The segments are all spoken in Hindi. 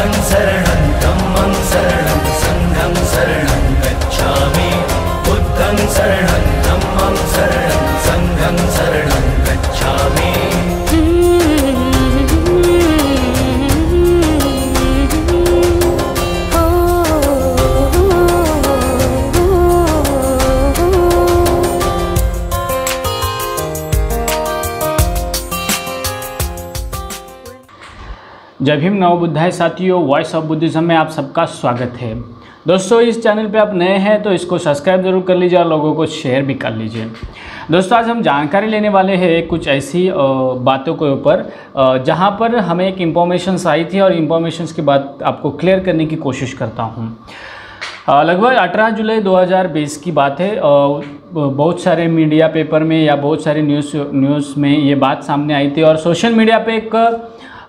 बुद्धं शरणं धम्मं शरणं संघं शरणं गच्छामि। बुद्धं शरणं धम्मं शरणं संघं शरणं गच्छामि। जय भीम नव बुद्धाय साथियों, वॉइस ऑफ बुद्धिज्म में आप सबका स्वागत है। दोस्तों, इस चैनल पे आप नए हैं तो इसको सब्सक्राइब जरूर कर लीजिए और लोगों को शेयर भी कर लीजिए। दोस्तों, आज हम जानकारी लेने वाले हैं कुछ ऐसी बातों के ऊपर जहां पर हमें एक इन्फॉर्मेशंस आई थी और इन्फॉर्मेशंस की बात आपको क्लियर करने की कोशिश करता हूं। लगभग 18 जुलाई 2020 की बात है। बहुत सारे मीडिया पेपर में या बहुत सारे न्यूज़ में ये बात सामने आई थी और सोशल मीडिया पे एक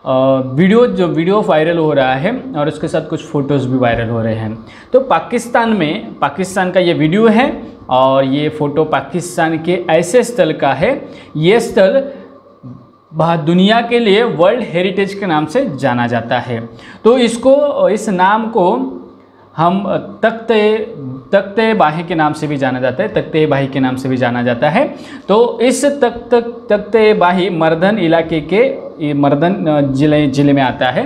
वीडियो वायरल हो रहा है और उसके साथ कुछ फ़ोटोज़ भी वायरल हो रहे हैं। तो पाकिस्तान का ये वीडियो है और ये फ़ोटो पाकिस्तान के ऐसे स्थल का है। ये स्थल दुनिया के लिए वर्ल्ड हेरिटेज के नाम से जाना जाता है। तो इस नाम को हम तख्ते बाही के नाम से भी जाना जाता है, तख्ते बाही के नाम से भी जाना जाता है। तो इस तख्ते बाही मर्दन इलाके के मर्दन जिले में आता है।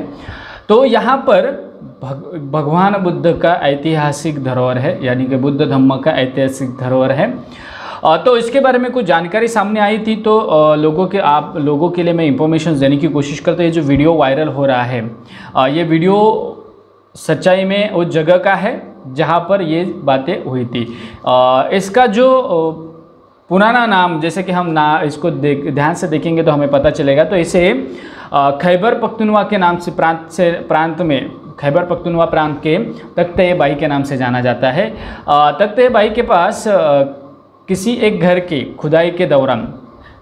तो यहाँ पर भगवान बुद्ध का ऐतिहासिक धरोहर है, यानी कि बुद्ध धम्म का ऐतिहासिक धरोहर है। तो इसके बारे में कुछ जानकारी सामने आई थी, तो आप लोगों के लिए मैं इंफॉर्मेशन देने की कोशिश करता हूँ। ये जो वीडियो वायरल हो रहा है, ये वीडियो सच्चाई में उस जगह का है जहाँ पर ये बातें हुई थी। इसका जो पुराना नाम, जैसे कि हम इसको ध्यान से देखेंगे तो हमें पता चलेगा। तो इसे खैबर पख्तूनख्वा के नाम से प्रांत में खैबर पख्तूनख्वा प्रांत के तख्ते बाही के नाम से जाना जाता है। तख्ते बाही के पास किसी एक घर की खुदाई के दौरान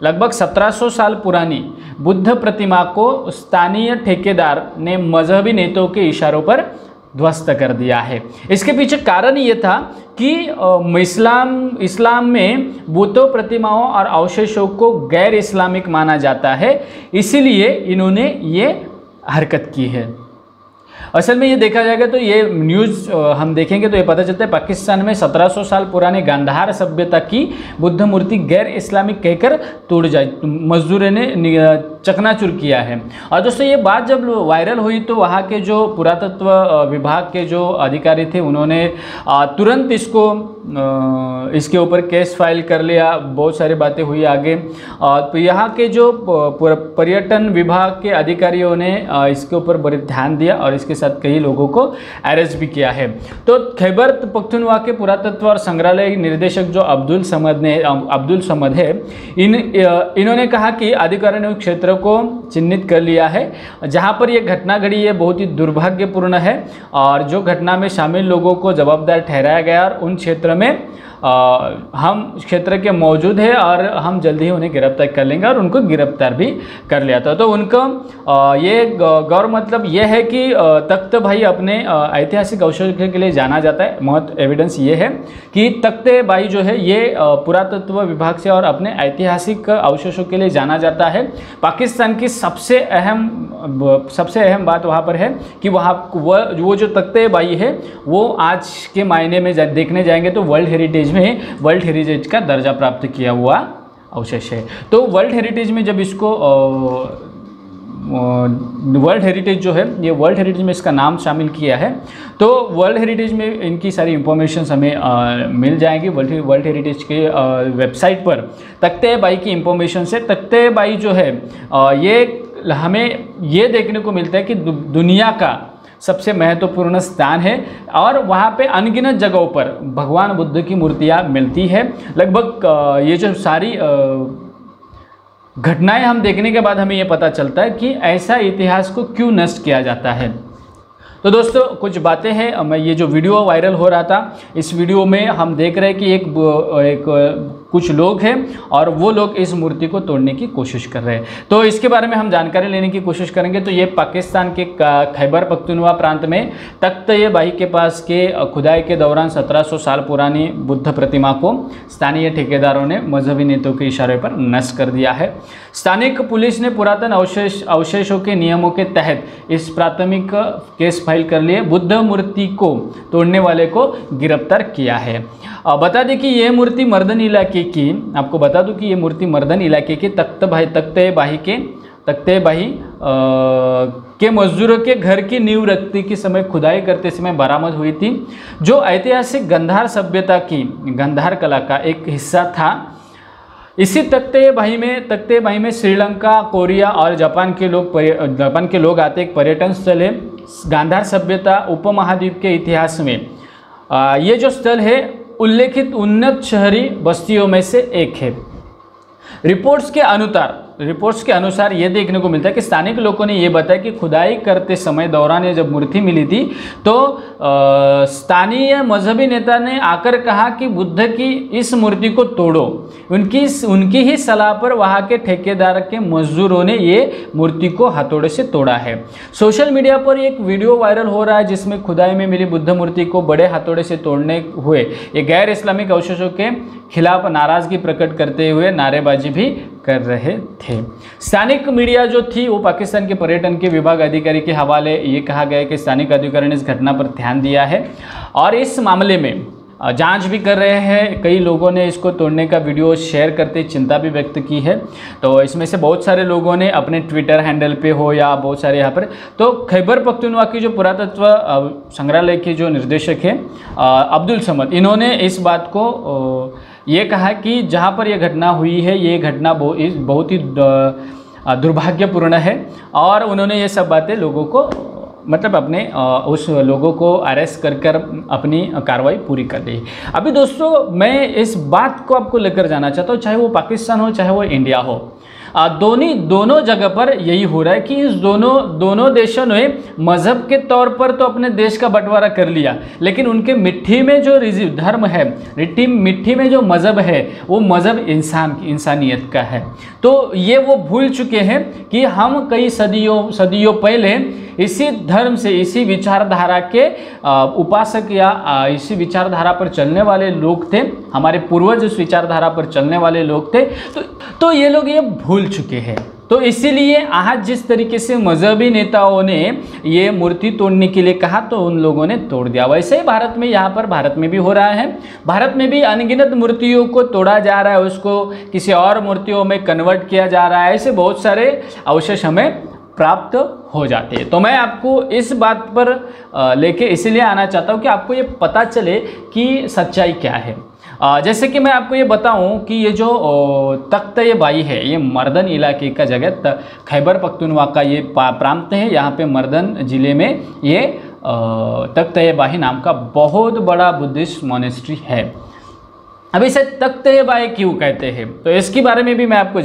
लगभग 1700 साल पुरानी बुद्ध प्रतिमा को स्थानीय ठेकेदार ने मजहबी नेताओं के इशारों पर ध्वस्त कर दिया है। इसके पीछे कारण ये था कि इस्लाम में बुद्ध प्रतिमाओं और अवशेषों को गैर इस्लामिक माना जाता है, इसीलिए इन्होंने ये हरकत की है। असल में ये देखा जाएगा तो ये न्यूज़ हम देखेंगे तो ये पता चलता है पाकिस्तान में 1700 साल पुराने गांधार सभ्यता की बुद्ध मूर्ति गैर इस्लामिक कहकर तोड़ जाए मजदूरों ने चकनाचूर किया है। और दोस्तों, ये बात जब वायरल हुई तो वहाँ के जो पुरातत्व विभाग के जो अधिकारी थे उन्होंने तुरंत इसके ऊपर केस फाइल कर लिया। बहुत सारी बातें हुई आगे। तो यहाँ के जो पर्यटन विभाग के अधिकारियों ने इसके ऊपर बड़े ध्यान दिया और इसके साथ कई लोगों को अरेस्ट भी किया है। तो खैबर पख्तूनख्वा के पुरातत्व और संग्रहालय निर्देशक जो अब्दुल समद है, इन्होंने कहा कि अधिकारियों ने क्षेत्र को चिन्हित कर लिया है जहां पर यह घटना घड़ी है, बहुत ही दुर्भाग्यपूर्ण है और जो घटना में शामिल लोगों को जवाबदार ठहराया गया और उन क्षेत्र में हम क्षेत्र के मौजूद है और हम जल्दी ही उन्हें गिरफ्तार कर लेंगे और उनको गिरफ्तार भी कर लिया था। तो उनका ये गौर मतलब ये है कि तख्त बाही अपने ऐतिहासिक अवशेषों के लिए जाना जाता है। महत्व एविडेंस ये है कि तख्ते बाही जो है ये पुरातत्व विभाग से और अपने ऐतिहासिक अवशेषों के लिए जाना जाता है। पाकिस्तान की सबसे अहम बात वहाँ पर है कि वो जो तख्ते बाही है वो आज के मायने में देखने जाएंगे तो वर्ल्ड हेरिटेज का दर्जा प्राप्त किया हुआ अवशेष है। तो वर्ल्ड हेरिटेज में जब इसको वर्ल्ड हेरिटेज जो है, ये वर्ल्ड हेरिटेज में इसका नाम शामिल किया है, तो वर्ल्ड हेरिटेज में इनकी सारी इंफॉर्मेशन हमें मिल जाएंगी। वर्ल्ड हेरिटेज के वेबसाइट पर तख्ते बाही की इंफॉर्मेशन से तख्ते बाही जो है ये हमें ये देखने को मिलता है कि दुनिया का सबसे महत्वपूर्ण स्थान है और वहाँ पे अनगिनत जगहों पर भगवान बुद्ध की मूर्तियाँ मिलती है। लगभग ये जो सारी घटनाएं हम देखने के बाद हमें ये पता चलता है कि ऐसा इतिहास को क्यों नष्ट किया जाता है। तो दोस्तों, कुछ बातें हैं। मैं ये जो वीडियो वायरल हो रहा था, इस वीडियो में हम देख रहे हैं कि एक कुछ लोग हैं और वो लोग इस मूर्ति को तोड़ने की कोशिश कर रहे हैं। तो इसके बारे में हम जानकारी लेने की कोशिश करेंगे। तो ये पाकिस्तान के खैबर पख्तूनख्वा प्रांत में तख्त-ए-बाही के पास के खुदाई के दौरान 1700 साल पुरानी बुद्ध प्रतिमा को स्थानीय ठेकेदारों ने मजहबी नेताओं के इशारे पर नष्ट कर दिया है। स्थानिक पुलिस ने पुरातन अवशेषों के नियमों के तहत इस प्राथमिक केस फाइल कर लिए बुद्ध मूर्ति को तोड़ने वाले को गिरफ्तार किया है। बता दें कि ये मूर्ति मर्दन इलाके की, आपको बता दूं कि ये मूर्ति मर्दन इलाके की तख्त-ए-बाही के मजदूरों के घर की नींव रखते के समय खुदाई करते समय बरामद हुई थी, जो ऐतिहासिक गांधार सभ्यता की गांधार कला का एक हिस्सा था। इसी तख्त-ए-बाही में श्रीलंका, कोरिया और जापान के लोग आते एक पर्यटन स्थल है। गांधार सभ्यता उपमहाद्वीप के इतिहास में ये जो स्थल है उल्लेखित उन्नत शहरी बस्तियों में से एक है। रिपोर्ट्स के अनुसार ये देखने को मिलता है कि स्थानिक लोगों ने ये बताया कि खुदाई करते समय दौरान ये जब मूर्ति मिली थी तो स्थानीय मजहबी नेता ने आकर कहा कि बुद्ध की इस मूर्ति को तोड़ो। उनकी ही सलाह पर वहाँ के ठेकेदार के मजदूरों ने ये मूर्ति को हथौड़े से तोड़ा है। सोशल मीडिया पर एक वीडियो वायरल हो रहा है जिसमें खुदाई में मिली बुद्ध मूर्ति को बड़े हथौड़े से तोड़ने हुए ये गैर इस्लामिक अवशेषों के खिलाफ नाराजगी प्रकट करते हुए नारेबाजी भी कर रहे थे। स्थानिक मीडिया जो थी वो पाकिस्तान के पर्यटन के विभाग अधिकारी के हवाले ये कहा गया कि स्थानिक अधिकारियों ने इस घटना पर ध्यान दिया है और इस मामले में जांच भी कर रहे हैं। कई लोगों ने इसको तोड़ने का वीडियो शेयर करते चिंता भी व्यक्त की है। तो इसमें से बहुत सारे लोगों ने अपने ट्विटर हैंडल पे हो या बहुत सारे यहाँ पर, तो खैबर पख्तूनख्वा की जो पुरातत्व संग्रहालय के जो निर्देशक हैं अब्दुल समद, इन्होंने इस बात को ये कहा कि जहाँ पर यह घटना हुई है ये घटना बहुत ही दुर्भाग्यपूर्ण है और उन्होंने ये सब बातें लोगों को मतलब अपने उस लोगों को अरेस्ट कर अपनी कार्रवाई पूरी कर दी। अभी दोस्तों मैं इस बात को आपको लेकर जाना चाहता हूँ, चाहे वो पाकिस्तान हो चाहे वो इंडिया हो, दोनों जगह पर यही हो रहा है कि इस दोनों देशों ने मज़हब के तौर पर तो अपने देश का बंटवारा कर लिया, लेकिन उनके मिट्टी में जो धर्म है, मिट्टी में जो मज़हब है वो मज़हब इंसानियत का है। तो ये वो भूल चुके हैं कि हम कई सदियों पहले इसी धर्म से, इसी विचारधारा के उपासक या इसी विचारधारा पर चलने वाले लोग थे, हमारे पूर्वज इस विचारधारा पर चलने वाले लोग थे। तो ये लोग ये भूल चुके हैं। तो इसीलिए आज जिस तरीके से मजहबी नेताओं ने ये मूर्ति तोड़ने के लिए कहा तो उन लोगों ने तोड़ दिया। वैसे ही भारत में, यहाँ पर भारत में भी हो रहा है। भारत में भी अनगिनत मूर्तियों को तोड़ा जा रहा है, उसको किसी और मूर्तियों में कन्वर्ट किया जा रहा है। ऐसे बहुत सारे अवशेष हमें प्राप्त हो जाते हैं। तो मैं आपको इस बात पर लेके इसलिए आना चाहता हूँ कि आपको ये पता चले कि सच्चाई क्या है। जैसे कि मैं आपको ये बताऊं कि ये जो तख्त-ए-बाही है ये मर्दन इलाके का जगह खैबर पख्तूनख्वा का ये प्रांत है। यहाँ पे मर्दन ज़िले में ये तख्त-ए-बाही नाम का बहुत बड़ा बुद्धिस्ट मॉनेस्ट्री है। अब इसे तख्त-ए-बाही क्यों कहते हैं तो इसके बारे में भी मैं आपको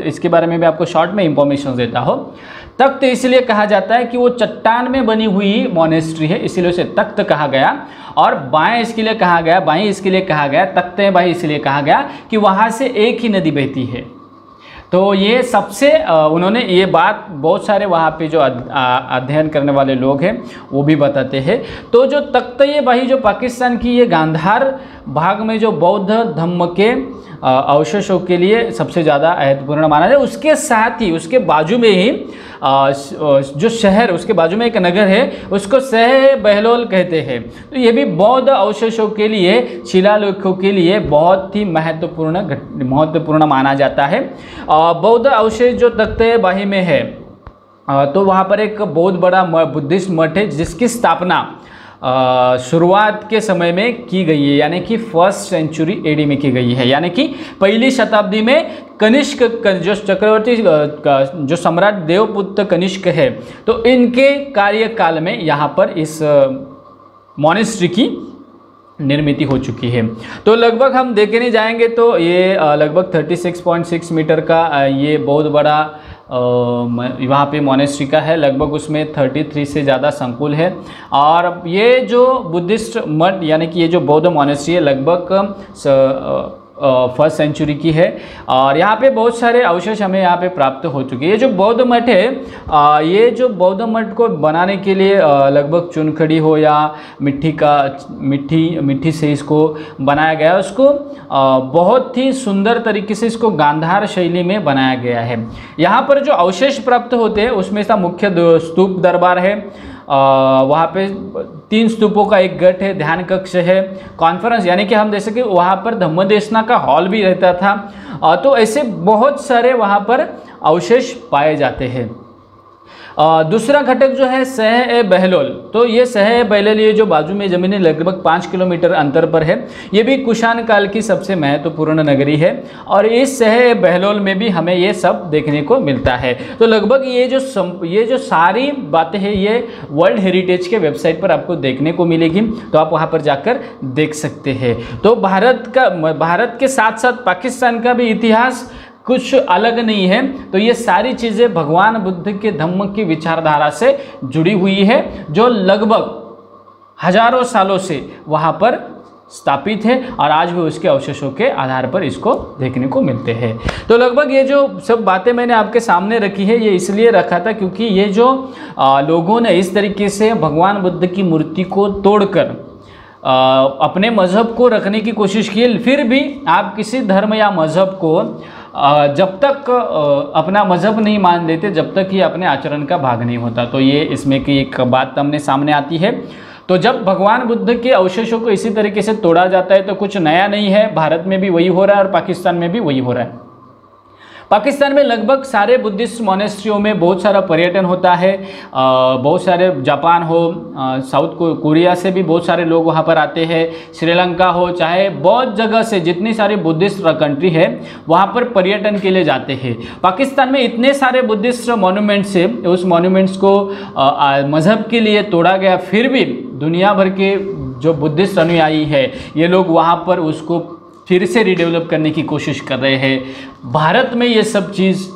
इसके बारे में भी आपको शॉर्ट में इंफॉर्मेशन देता हूँ। तख्त इसलिए कहा जाता है कि वो चट्टान में बनी हुई मॉनेस्ट्री है, इसीलिए उसे तख्त कहा गया। और बाएं इसके लिए कहा गया, तख्त-ए-बाही इसलिए कहा गया कि वहाँ से एक ही नदी बहती है। तो ये सबसे उन्होंने ये बात बहुत सारे वहाँ पे जो अध्ययन करने वाले लोग हैं वो भी बताते हैं। तो जो तख्त-ए-बाही जो पाकिस्तान की ये गांधार भाग में जो बौद्ध धर्म के अवशेषों के लिए सबसे ज़्यादा महत्वपूर्ण माना जाए, उसके साथ ही उसके बाजू में ही जो शहर, उसके बाजू में एक नगर है उसको सह बहलोल कहते हैं। तो ये भी बौद्ध अवशेषों के लिए, शिलालेखों के लिए बहुत ही महत्वपूर्ण माना जाता है। बौद्ध अवशेष जो तख्त-ए-बाही में है तो वहाँ पर एक बहुत बड़ा बुद्धिस्ट मठ है जिसकी स्थापना शुरुआत के समय में की गई है, यानी कि 1st सेंचुरी AD में की गई है, यानी कि पहली शताब्दी में कनिष्क जो चक्रवर्ती जो सम्राट देवपुत्र कनिष्क है तो इनके कार्यकाल में यहाँ पर इस मॉनेस्ट्री की निर्मित हो चुकी है। तो लगभग हम देखने जाएंगे तो ये लगभग 36.6 मीटर का ये बहुत बड़ा वहाँ पे मॉनेस्ट्री का है। लगभग उसमें 33 से ज़्यादा संकुल है। और ये जो बुद्धिस्ट मठ यानी कि ये जो बौद्ध मॉनेस्ट्री है लगभग फर्स्ट सेंचुरी की है और यहाँ पे बहुत सारे अवशेष हमें यहाँ पे प्राप्त हो चुके हैं। ये जो बौद्ध मठ है, ये जो बौद्ध मठ को बनाने के लिए लगभग चुनखड़ी हो या मिट्टी से इसको बनाया गया है। उसको बहुत ही सुंदर तरीके से इसको गांधार शैली में बनाया गया है। यहाँ पर जो अवशेष प्राप्त होते हैं उसमें से मुख्य स्तूप दरबार है, वहाँ पे 3 स्तूपों का एक गढ़ है, ध्यान कक्ष है, कॉन्फ्रेंस यानी कि हम जैसे कि वहाँ पर धम्मदेशना का हॉल भी रहता था। तो ऐसे बहुत सारे वहाँ पर अवशेष पाए जाते हैं। दूसरा घटक जो है सह-ए-बहलोल, तो ये सह-ए-बहलोल ये जो बाजू में ज़मीन है लगभग 5 किलोमीटर अंतर पर है। ये भी कुषाण काल की सबसे महत्वपूर्ण नगरी है और इस सह-ए-बहलोल में भी हमें ये सब देखने को मिलता है। तो लगभग ये जो सारी बातें हैं ये वर्ल्ड हेरिटेज के वेबसाइट पर आपको देखने को मिलेगी, तो आप वहाँ पर जाकर देख सकते हैं। तो भारत के साथ साथ पाकिस्तान का भी इतिहास कुछ अलग नहीं है। तो ये सारी चीज़ें भगवान बुद्ध के धम्म की विचारधारा से जुड़ी हुई है, जो लगभग हजारों सालों से वहाँ पर स्थापित है और आज भी उसके अवशेषों के आधार पर इसको देखने को मिलते हैं। तो लगभग ये जो सब बातें मैंने आपके सामने रखी है ये इसलिए रखा था क्योंकि ये जो लोगों ने इस तरीके से भगवान बुद्ध की मूर्ति को तोड़कर अपने मज़हब को रखने की कोशिश की, फिर भी आप किसी धर्म या मज़हब को जब तक अपना मज़हब नहीं मान लेते जब तक ये अपने आचरण का भाग नहीं होता। तो ये इसमें की एक बात हमने सामने आती है। तो जब भगवान बुद्ध के अवशेषों को इसी तरीके से तोड़ा जाता है तो कुछ नया नहीं है। भारत में भी वही हो रहा है और पाकिस्तान में भी वही हो रहा है। पाकिस्तान में लगभग सारे बुद्धिस्ट मोनेस्ट्रियों में बहुत सारा पर्यटन होता है। बहुत सारे जापान हो, साउथ कोरिया से भी बहुत सारे लोग वहाँ पर आते हैं, श्रीलंका हो, चाहे बहुत जगह से जितनी सारी बुद्धिस्ट कंट्री है वहाँ पर पर्यटन के लिए जाते हैं। पाकिस्तान में इतने सारे बुद्धिस्ट मॉन्यूमेंट्स है, उस मॉन्यूमेंट्स को मज़हब के लिए तोड़ा गया, फिर भी दुनिया भर के जो बुद्धिस्ट अनुयायी है ये लोग वहाँ पर उसको फिर से रिडेवलप करने की कोशिश कर रहे हैं। भारत में ये सब चीज़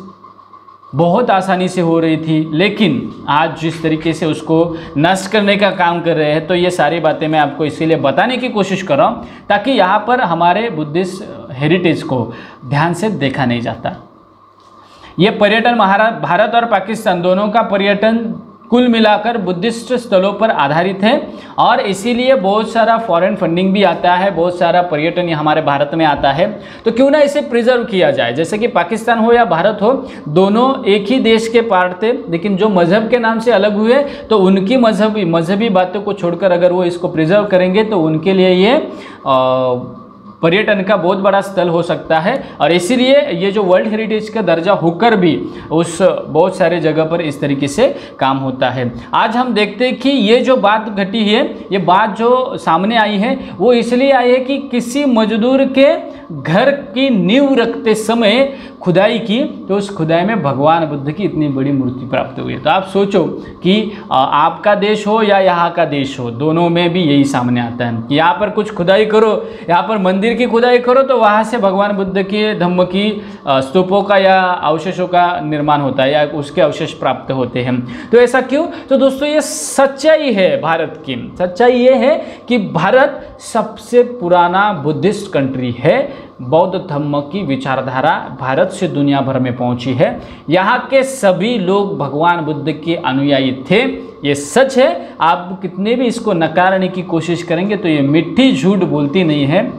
बहुत आसानी से हो रही थी, लेकिन आज जिस तरीके से उसको नष्ट करने का काम कर रहे हैं, तो ये सारी बातें मैं आपको इसीलिए बताने की कोशिश कर रहा हूँ ताकि यहाँ पर हमारे बुद्धिस्ट हेरिटेज को ध्यान से देखा नहीं जाता। ये पर्यटन भारत और पाकिस्तान दोनों का पर्यटन कुल मिलाकर बुद्धिस्ट स्थलों पर आधारित है और इसीलिए बहुत सारा फॉरेन फंडिंग भी आता है, बहुत सारा पर्यटन हमारे भारत में आता है। तो क्यों ना इसे प्रिजर्व किया जाए। जैसे कि पाकिस्तान हो या भारत हो, दोनों एक ही देश के पार्ट थे, लेकिन जो मज़हब के नाम से अलग हुए तो उनकी मजहबी बातों को छोड़कर अगर वो इसको प्रिजर्व करेंगे तो उनके लिए ये पर्यटन का बहुत बड़ा स्थल हो सकता है। और इसीलिए ये जो वर्ल्ड हेरिटेज का दर्जा होकर भी उस बहुत सारे जगह पर इस तरीके से काम होता है। आज हम देखते हैं कि ये जो बात घटी है, ये बात जो सामने आई है वो इसलिए आई है कि किसी मजदूर के घर की नींव रखते समय खुदाई की, तो उस खुदाई में भगवान बुद्ध की इतनी बड़ी मूर्ति प्राप्त हुई। तो आप सोचो कि आपका देश हो या यहाँ का देश हो, दोनों में भी यही सामने आता है कि यहाँ पर कुछ खुदाई करो, यहाँ पर मंदिर की खुदाई करो तो वहाँ से भगवान बुद्ध के धम्म की स्तूपों का या अवशेषों का निर्माण होता है या उसके अवशेष प्राप्त होते हैं। तो ऐसा क्यों? तो दोस्तों ये सच्चाई है भारत की। सच्चाई ये है कि भारत सबसे पुराना बुद्धिस्ट कंट्री है। बौद्ध धम्म की विचारधारा भारत से दुनिया भर में पहुंची है। यहाँ के सभी लोग भगवान बुद्ध के अनुयायी थे, ये सच है। आप कितने भी इसको नकारने की कोशिश करेंगे तो ये मिट्टी झूठ बोलती नहीं है।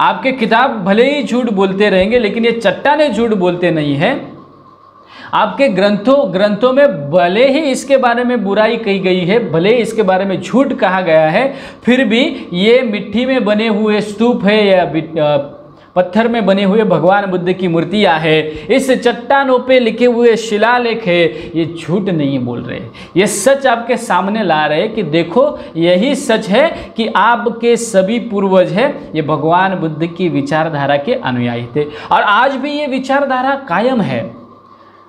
आपके किताब भले ही झूठ बोलते रहेंगे, लेकिन ये चट्टाने झूठ बोलते नहीं है। आपके ग्रंथों में भले ही इसके बारे में बुराई कही गई है, भले ही इसके बारे में झूठ कहा गया है, फिर भी ये मिट्टी में बने हुए स्तूप है या पत्थर में बने हुए भगवान बुद्ध की मूर्तियाँ है, इस चट्टानों पे लिखे हुए शिलालेख है, ये झूठ नहीं बोल रहे, ये सच आपके सामने ला रहे कि देखो यही सच है कि आपके सभी पूर्वज है ये भगवान बुद्ध की विचारधारा के अनुयायी थे और आज भी ये विचारधारा कायम है।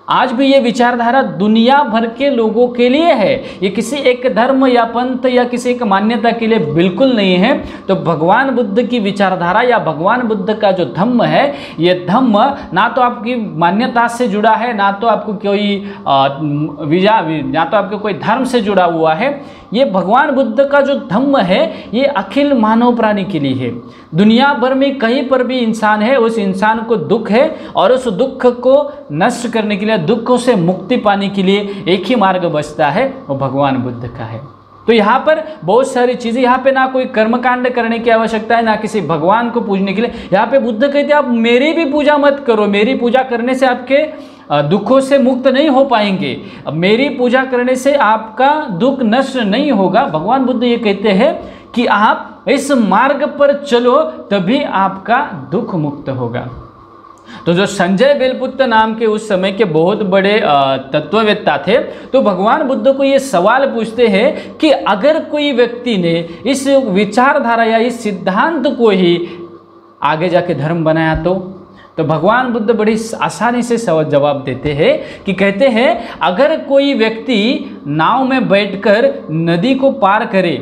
आज भी ये विचारधारा दुनिया भर के लोगों के लिए है, ये किसी एक धर्म या पंथ या किसी एक मान्यता के लिए बिल्कुल नहीं है। तो भगवान बुद्ध की विचारधारा या भगवान बुद्ध का जो धम्म है, ये धम्म ना तो आपकी मान्यता से जुड़ा है, ना तो आपको कोई ना तो आपके कोई धर्म से जुड़ा हुआ है। ये भगवान बुद्ध का जो धम्म है ये अखिल मानव प्राणी के लिए है। दुनिया भर में कहीं पर भी इंसान है, उस इंसान को दुख है और उस दुख को नष्ट करने के लिए, दुखों से मुक्ति पाने के लिए एक ही मार्ग बचता है, वो भगवान बुद्ध का है। तो यहाँ पर बहुत सारी चीज़ें, यहाँ पे ना कोई कर्मकांड करने की आवश्यकता है, ना किसी भगवान को पूजने के लिए। यहाँ पे बुद्ध कहते हैं आप मेरी भी पूजा मत करो, मेरी पूजा करने से आपके दुखों से मुक्त नहीं हो पाएंगे, मेरी पूजा करने से आपका दुख नष्ट नहीं होगा। भगवान बुद्ध ये कहते हैं कि आप इस मार्ग पर चलो तभी आपका दुख मुक्त होगा। तो जो संजय बेलपुत्र नाम के उस समय के बहुत बड़े तत्ववेत्ता थे, तो भगवान बुद्ध को ये सवाल पूछते हैं कि अगर कोई व्यक्ति ने इस विचारधारा या इस सिद्धांत को ही आगे जाके धर्म बनाया तो भगवान बुद्ध बड़ी आसानी से जवाब देते हैं कि कहते हैं अगर कोई व्यक्ति नाव में बैठकर नदी को पार करे,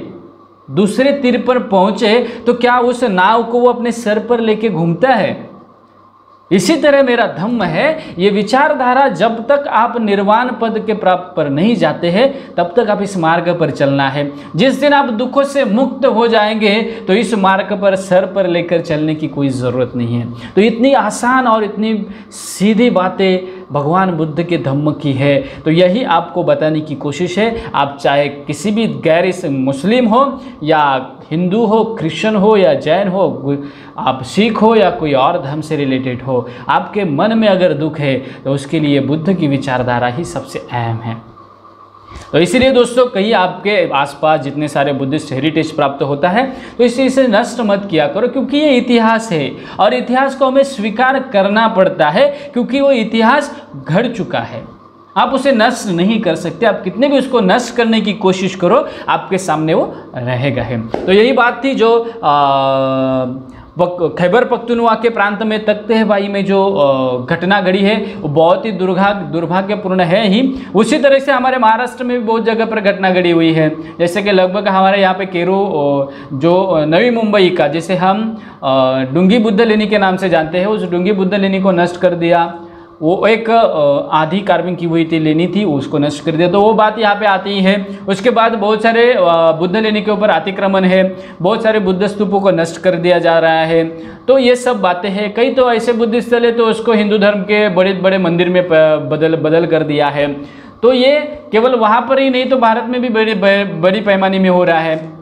दूसरे तीर पर पहुंचे, तो क्या उस नाव को वो अपने सर पर लेके घूमता है? इसी तरह मेरा धम्म है, ये विचारधारा जब तक आप निर्वाण पद के प्राप्त पर नहीं जाते हैं तब तक आप इस मार्ग पर चलना है। जिस दिन आप दुखों से मुक्त हो जाएंगे तो इस मार्ग पर सर पर लेकर चलने की कोई ज़रूरत नहीं है। तो इतनी आसान और इतनी सीधी बातें भगवान बुद्ध के धम्म की है, तो यही आपको बताने की कोशिश है। आप चाहे किसी भी गैर मुस्लिम हो या हिंदू हो, क्रिश्चियन हो या जैन हो, आप सिख हो या कोई और धर्म से रिलेटेड हो, आपके मन में अगर दुख है तो उसके लिए बुद्ध की विचारधारा ही सबसे अहम है। तो इसीलिए दोस्तों कहीं आपके आसपास जितने सारे बुद्धिस्ट हेरिटेज प्राप्त होता है तो इसे नष्ट मत किया करो, क्योंकि ये इतिहास है और इतिहास को हमें स्वीकार करना पड़ता है, क्योंकि वो इतिहास घट चुका है। आप उसे नष्ट नहीं कर सकते, आप कितने भी उसको नष्ट करने की कोशिश करो आपके सामने वो रहेगा है। तो यही बात थी जो खैबर पख्तूनख्वा के प्रांत में तख्ते भाई में जो घटना घड़ी है वो बहुत ही दुर्भाग्यपूर्ण है ही। उसी तरह से हमारे महाराष्ट्र में भी बहुत जगह पर घटना घड़ी हुई है, जैसे कि लगभग हमारे यहाँ पे केरू जो नवी मुंबई का, जिसे हम डूंगी बुद्ध लेनी के नाम से जानते हैं, उस डूंगी बुद्ध लेनी को नष्ट कर दिया। वो एक आधी कार्विंग की हुई थी लेनी थी, उसको नष्ट कर दिया। तो वो बात यहाँ पे आती है। उसके बाद बहुत सारे बुद्ध लेनी के ऊपर अतिक्रमण है, बहुत सारे बुद्ध स्तूपों को नष्ट कर दिया जा रहा है। तो ये सब बातें हैं। कई तो ऐसे बुद्ध स्थल है तो उसको हिंदू धर्म के बड़े बड़े मंदिर में बदल कर दिया है। तो ये केवल वहाँ पर ही नहीं, तो भारत में भी बड़ी पैमाने में हो रहा है।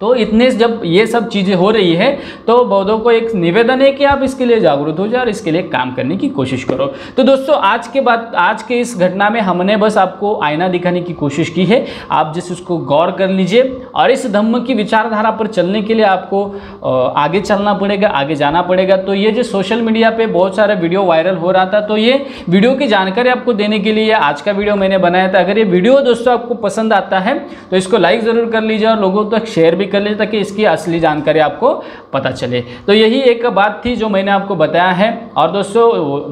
तो इतने जब ये सब चीज़ें हो रही है तो बौद्धों को एक निवेदन है कि आप इसके लिए जागरूक हो जाओ और इसके लिए काम करने की कोशिश करो। तो दोस्तों आज के इस घटना में हमने बस आपको आईना दिखाने की कोशिश की है। आप जिस उसको गौर कर लीजिए और इस धम्म की विचारधारा पर चलने के लिए आपको आगे चलना पड़ेगा, आगे जाना पड़ेगा। तो ये जो सोशल मीडिया पे बहुत सारा वीडियो वायरल हो रहा था, तो ये वीडियो की जानकारी आपको देने के लिए आज का वीडियो मैंने बनाया था। अगर ये वीडियो दोस्तों आपको पसंद आता है तो इसको लाइक ज़रूर कर लीजिए और लोगों तक शेयर भी कर लीजिए ताकि इसकी असली जानकारी आपको पता चले। तो यही एक बात थी जो मैंने आपको बताया है। और दोस्तों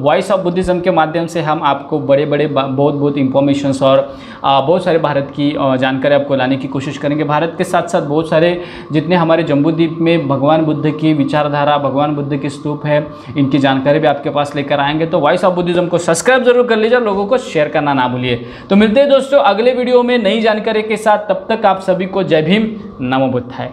वॉइस ऑफ बुद्धिज्म के माध्यम से हम आपको बड़े बहुत इंफॉर्मेशंस और बहुत सारे भारत की जानकारी आपको लाने की कोशिश करेंगे। भारत के साथ साथ बहुत सारे जितने हमारे जम्बूद्वीप में भगवान बुद्ध की विचारधारा, भगवान बुद्ध के स्तूप है, इनकी जानकारी भी आपके पास लेकर आएंगे। तो वॉइस ऑफ बुद्धिज्म को सब्सक्राइब जरूर कर लीजिए, लोगों को शेयर करना ना भूलिए। तो मिलते हैं दोस्तों अगले वीडियो में नई जानकारी के साथ। तब तक आप सभी को जय भीम, नमो बुद्धाय।